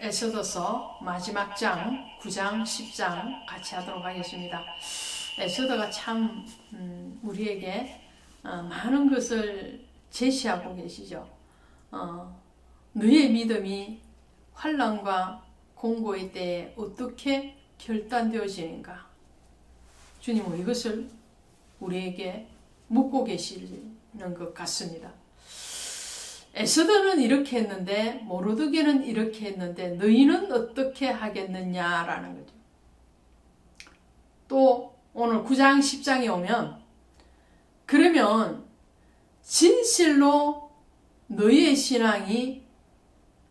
에스더서 마지막 장 9장 10장 같이 하도록 하겠습니다. 에스더가 참 우리에게 많은 것을 제시하고 계시죠. 너의 믿음이 환난과 공고의 때에 어떻게 결단되어지는가. 주님은 이것을 우리에게 묻고 계시는 것 같습니다. 에스더는 이렇게 했는데 모르드게는 이렇게 했는데 너희는 어떻게 하겠느냐라는 거죠. 또 오늘 9장 10장에 오면 그러면 진실로 너희의 신앙이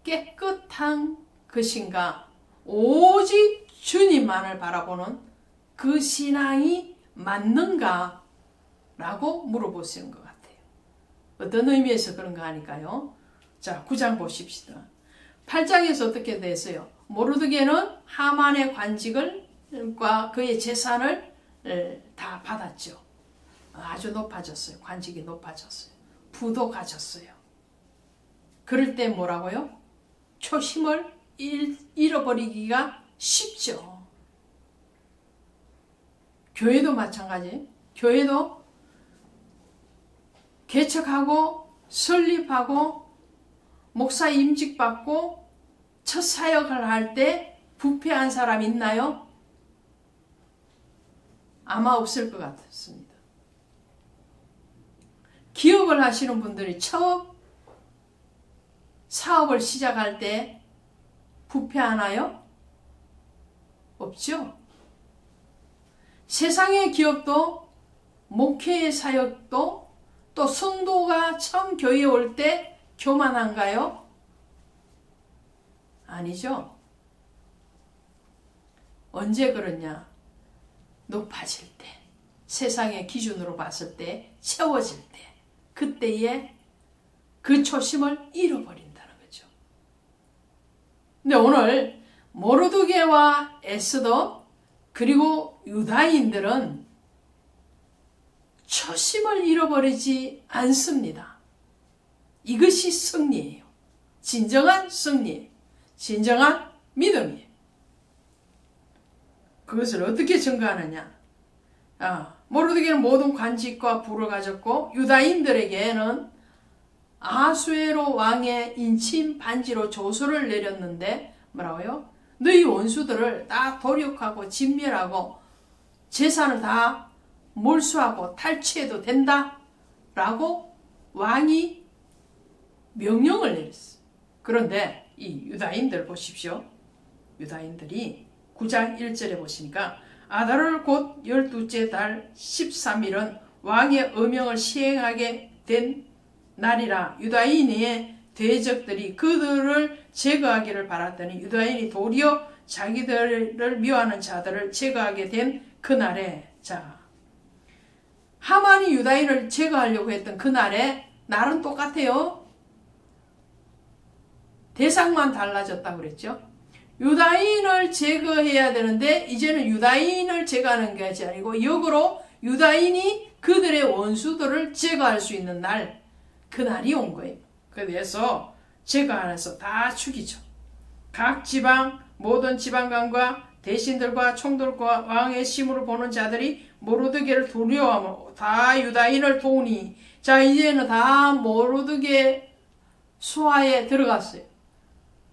깨끗한 것인가, 오직 주님만을 바라보는 그 신앙이 맞는가 라고 물어보시는 것 같아요. 어떤 의미에서 그런가 하니까요. 자, 9장 보십시다. 8장에서 어떻게 됐어요? 모르드게는 하만의 관직과 그의 재산을 다 받았죠. 아주 높아졌어요. 관직이 높아졌어요. 부도 가졌어요. 그럴 때 뭐라고요? 초심을 잃어버리기가 쉽죠. 교회도 마찬가지. 교회도 개척하고 설립하고 목사 임직받고 첫 사역을 할 때 부패한 사람 있나요? 아마 없을 것 같습니다. 기업을 하시는 분들이 처음 사업을 시작할 때 부패하나요? 없죠. 세상의 기업도 목회의 사역도 또 성도가 처음 교회에 올 때 교만한가요? 아니죠. 언제 그러냐? 높아질 때, 세상의 기준으로 봤을 때, 채워질 때, 그때에 그 초심을 잃어버린다는 거죠. 근데 오늘 모르드게와 에스더 그리고 유다인들은 초심을 잃어버리지 않습니다. 이것이 승리예요. 진정한 승리예요. 진정한 믿음이에요. 그것을 어떻게 증거하느냐? 모르드게는 모든 관직과 부를 가졌고 유다인들에게는 아수에로 왕의 인침 반지로 조서를 내렸는데 뭐라고요? 너희 원수들을 다 도륙하고 진멸하고 재산을 다 몰수하고 탈취해도 된다 라고 왕이 명령을 내렸어요. 그런데 이 유다인들 보십시오. 유다인들이 9장 1절에 보시니까 아달월 곧 12째 달 13일은 왕의 어명을 시행하게 된 날이라 유다인의 대적들이 그들을 제거하기를 바랐더니 유다인이 도리어 자기들을 미워하는 자들을 제거하게 된 그날에, 자, 하만이 유다인을 제거하려고 했던 그날에 날은 똑같아요. 대상만 달라졌다고 그랬죠. 유다인을 제거해야 되는데 이제는 유다인을 제거하는 것이 아니고 역으로 유다인이 그들의 원수들을 제거할 수 있는 날, 그날이 온 거예요. 그래서 제거하면서 다 죽이죠. 각 지방 모든 지방관과 대신들과 총독과 왕의 심으로 보는 자들이 모르드게를 두려워하며 다 유다인을 도우니, 자, 이제는 다 모르드게 수하에 들어갔어요.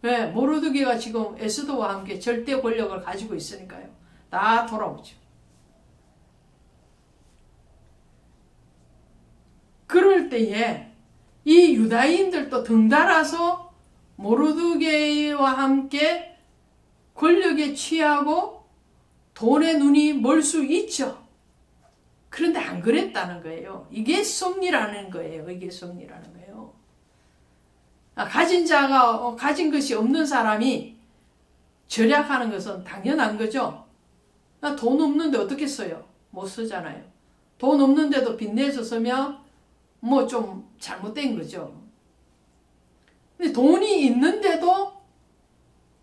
왜? 모르드게가 지금 에스더와 함께 절대 권력을 가지고 있으니까요. 다 돌아오죠. 그럴 때에 이 유다인들도 덩달아서 모르드게와 함께 권력에 취하고 돈에 눈이 멀 수 있죠. 그런데 안 그랬다는 거예요. 이게 승리라는 거예요. 이게 승리라는 거예요. 가진 자가 가진 것이 없는 사람이 절약하는 것은 당연한 거죠. 돈 없는데 어떻게 써요? 못 쓰잖아요. 돈 없는데도 빚내서 쓰면 뭐 좀 잘못된 거죠. 근데 돈이 있는데도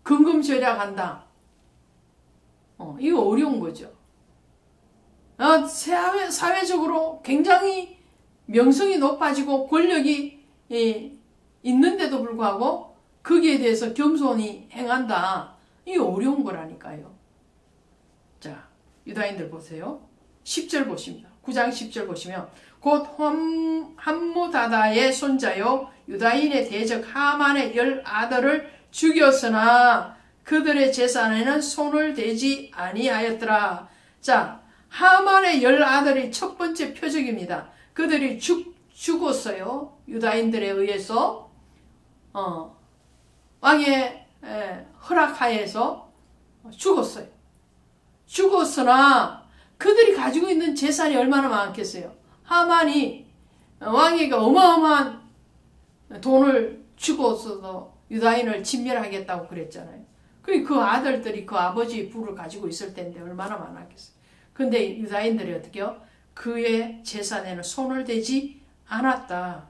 금금 절약한다. 이거 어려운 거죠. 사회적으로 굉장히 명성이 높아지고 권력이 있는데도 불구하고 거기에 대해서 겸손히 행한다. 이게 어려운 거라니까요. 자, 유다인들 보세요. 10절 보십니다. 9장 10절 보시면 곧 함무다다의 손자요 유다인의 대적 하만의 10아들을 죽였으나 그들의 재산에는 손을 대지 아니하였더라. 자, 하만의 10아들이 첫 번째 표적입니다. 그들이 죽었어요. 유다인들에 의해서 왕의 허락하에서 죽었어요. 죽었으나 그들이 가지고 있는 재산이 얼마나 많겠어요. 하만이 왕에게 어마어마한 돈을 주고서도 유다인을 진멸하겠다고 그랬잖아요. 그 아들들이 그 아버지의 부를 가지고 있을 텐데 얼마나 많았겠어요. 근데 유다인들이 어떻게요? 그의 재산에는 손을 대지 않았다.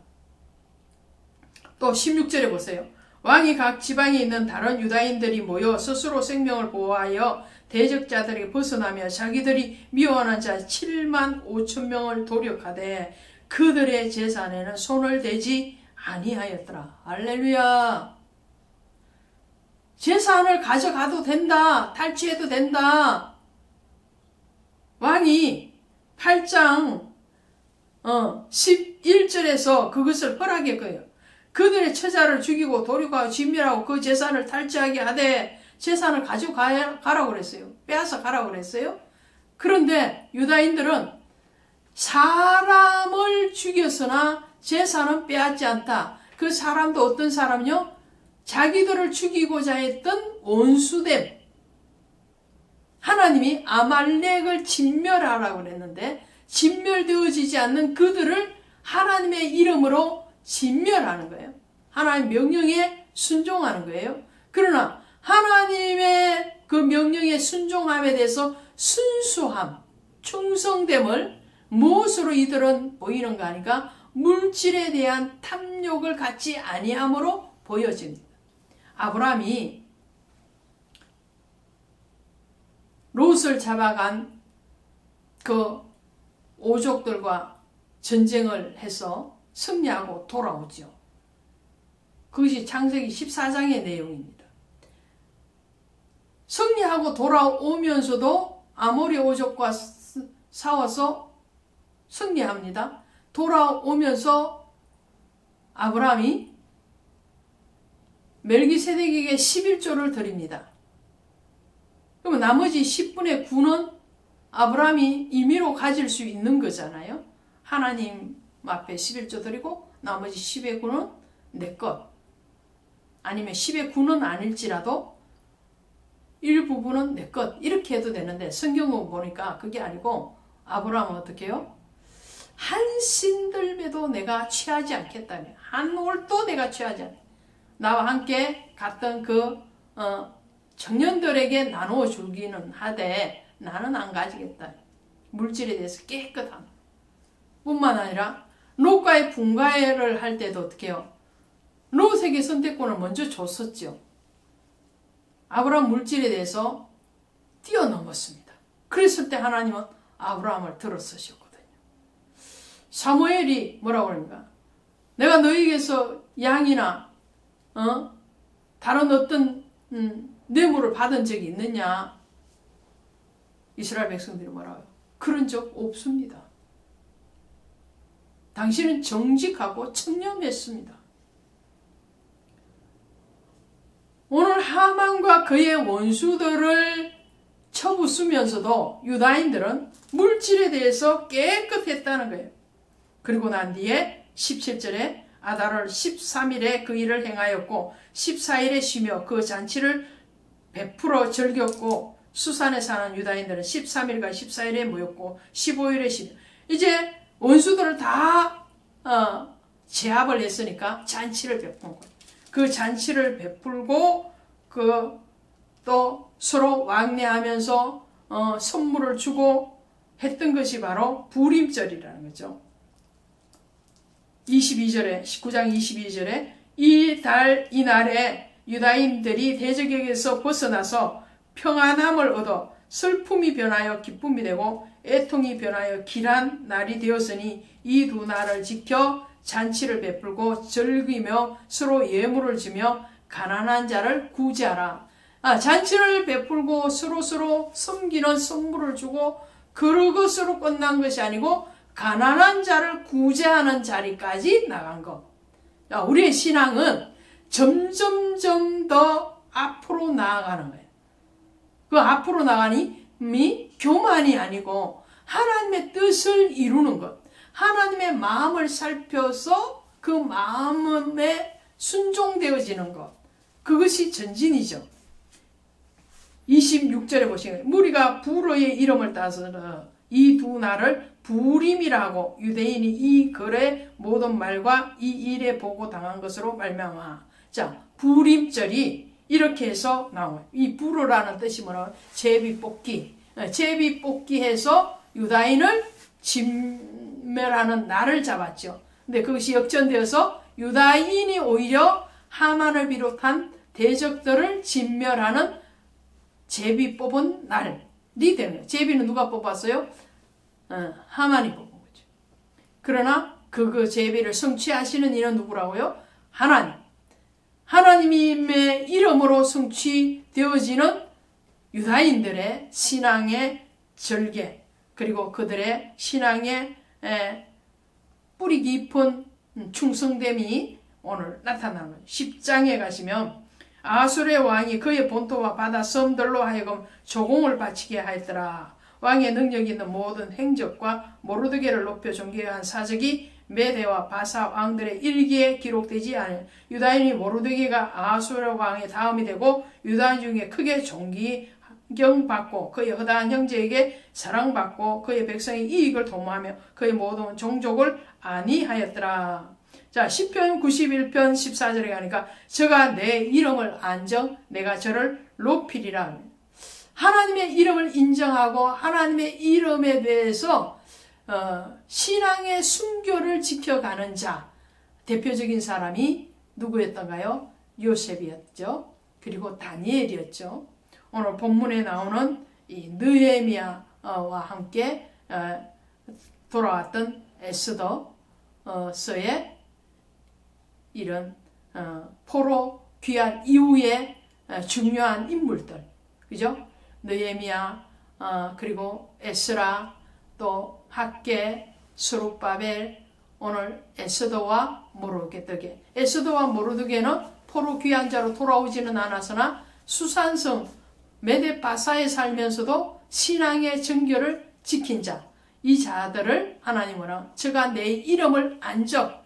또 16절에 보세요. 왕이 각 지방에 있는 다른 유다인들이 모여 스스로 생명을 보호하여 대적자들에게 벗어나며 자기들이 미워하는 자 7만 5천 명을 도륙하되 그들의 재산에는 손을 대지 아니하였더라. 할렐루야. 재산을 가져가도 된다. 탈취해도 된다. 왕이 8장 11절에서 그것을 허락했고요. 그들의 처자를 죽이고 도륙하고 진멸하고 그 재산을 탈취하게 하되 재산을 가져가라고 그랬어요. 빼앗아 가라고 그랬어요. 그런데 유다인들은 사람을 죽였으나 재산은 빼앗지 않다. 그 사람도 어떤 사람이요? 자기들을 죽이고자 했던 원수됨. 하나님이 아말렉을 진멸하라고 그랬는데 진멸되어지지 않는 그들을 하나님의 이름으로 진멸하는 거예요. 하나님 명령에 순종하는 거예요. 그러나 하나님의 그 명령에 순종함에 대해서 순수함, 충성됨을 무엇으로 이들은 보이는가 하니까 물질에 대한 탐욕을 갖지 아니함으로 보여집니다. 아브라함이 롯을 잡아간 그 오족들과 전쟁을 해서 승리하고 돌아오죠. 그것이 창세기 14장의 내용입니다. 승리하고 돌아오면서도 아모리 오족과 싸워서 승리합니다. 돌아오면서 아브라함이 멜기세덱에게 11조를 드립니다. 그러면 나머지 10분의 9는 아브라함이 임의로 가질 수 있는 거잖아요. 하나님 앞에 11조 드리고 나머지 10의 9는 내 것. 아니면 10의 9는 아닐지라도 일부분은 내 것. 이렇게 해도 되는데 성경을 보니까 그게 아니고 아브라함은 어떻게 해요? 한 신들매도 내가 취하지 않겠다며. 한 올도 내가 취하지 않겠다. 나와 함께 갔던 그 청년들에게 나누어 주기는 하되 나는 안 가지겠다. 물질에 대해서 깨끗함. 뿐만 아니라 롯과의 분가를 할 때도 어떻게 해요? 롯에게 선택권을 먼저 줬었죠. 아브라함 물질에 대해서 뛰어넘었습니다. 그랬을 때 하나님은 아브라함을 들어서셨거든요. 사무엘이 뭐라고 그럽니까? 내가 너희에게서 양이나 다른 어떤 뇌물을 받은 적이 있느냐? 이스라엘 백성들이 뭐라고요? 그런 적 없습니다. 당신은 정직하고 청렴했습니다. 오늘 하만과 그의 원수들을 쳐부수면서도 유다인들은 물질에 대해서 깨끗했다는 거예요. 그리고 난 뒤에 17절에 아달월 13일에 그 일을 행하였고 14일에 쉬며 그 잔치를 베풀어 즐겼고 수산에 사는 유다인들은 13일과 14일에 모였고 15일에 쉬며 이제 원수들을 다 제압을 했으니까 잔치를 베푼 거예요. 그 잔치를 베풀고 또 서로 왕래하면서 선물을 주고 했던 것이 바로 부림절이라는 거죠. 22절에 19장 22절에 이날에 유다인들이 대적에게서 벗어나서 평안함을 얻어 슬픔이 변하여 기쁨이 되고 애통이 변하여 길한 날이 되었으니 이 두 날을 지켜 잔치를 베풀고 즐기며 서로 예물을 주며 가난한 자를 구제하라. 잔치를 베풀고 서로서로 섬기는 선물을 주고 그것으로 끝난 것이 아니고 가난한 자를 구제하는 자리까지 나간 것. 우리의 신앙은 점점점 더 앞으로 나아가는 거예요. 그 앞으로 나가니 교만이 아니고 하나님의 뜻을 이루는 것. 하나님의 마음을 살펴서 그 마음에 순종되어지는 것. 그것이 전진이죠. 26절에 보시면 무리가 불어의 이름을 따서 이 두 날을 부림이라고 유대인이 이 글의 모든 말과 이 일에 보고 당한 것으로 말미암아. 자, 부림절이 이렇게 해서 나와요. 이 불어라는 뜻이 뭐냐면 제비 뽑기. 제비 뽑기 해서 유다인을 진멸하는 날을 잡았죠. 근데 그것이 역전되어서 유다인이 오히려 하만을 비롯한 대적들을 진멸하는 제비 뽑은 날이 되는 거예요. 제비는 누가 뽑았어요? 하만이 뽑은 거죠. 그러나 그 제비를 성취하시는 이는 누구라고요? 하나님. 하나님의 이름으로 성취되어지는 유다인들의 신앙의 절개, 그리고 그들의 신앙의 뿌리 깊은 충성됨이 오늘 나타나는 10장에 가시면 아수르의 왕이 그의 본토와 바다 섬들로 하여금 조공을 바치게 하였더라. 왕의 능력 있는 모든 행적과 모르드게를 높여 존귀한 사적이 메대와 바사 왕들의 일기에 기록되지 않은 유다인이 모르드게가 아수르 왕의 다음이 되고 유다인 중에 크게 존경받고 그의 허다한 형제에게 사랑받고 그의 백성의 이익을 도모하며 그의 모든 종족을 안위하였더라. 자, 시편 91편 14절에 가니까 저가 내 이름을 안정 내가 저를 높이리라. 하나님의 이름을 인정하고 하나님의 이름에 대해서 신앙의 순교를 지켜가는 자, 대표적인 사람이 누구였던가요? 요셉이었죠. 그리고 다니엘이었죠. 오늘 본문에 나오는 이 느헤미야와 함께 돌아왔던 에스더서의 이런 포로 귀환 이후의 중요한 인물들, 그죠? 느헤미야, 그리고 에스라, 또 학개, 스룹바벨, 오늘 에스더와 모르드게. 에스더와 모르드게는 포로 귀환자로 돌아오지는 않았으나 수산성 메데바사에 살면서도 신앙의 정결을 지킨 자, 이 자들을 하나님은 저가 내 이름을 안적,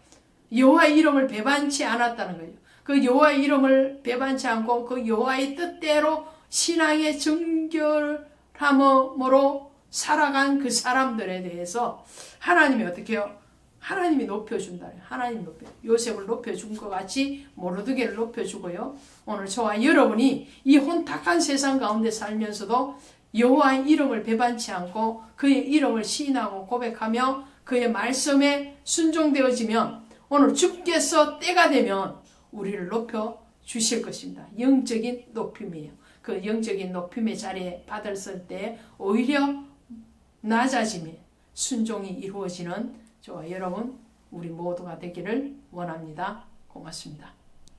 여호와의 이름을 배반치 않았다는 거예요. 그 여호와의 이름을 배반치 않고 그 여호와의 뜻대로 신앙의 정결함으로 살아간 그 사람들에 대해서 하나님이 어떻게 해요? 하나님이 높여준다. 하나님 요셉을 높여준 것 같이 모르드게를 높여주고요. 오늘 저와 여러분이 이 혼탁한 세상 가운데 살면서도 여호와의 이름을 배반치 않고 그의 이름을 시인하고 고백하며 그의 말씀에 순종되어지면 오늘 주께서 때가 되면 우리를 높여 주실 것입니다. 영적인 높임이에요. 그 영적인 높임의 자리에 받았을 때 오히려 낮아짐에 순종이 이루어지는 저와 여러분 우리 모두가 되기를 원합니다. 고맙습니다.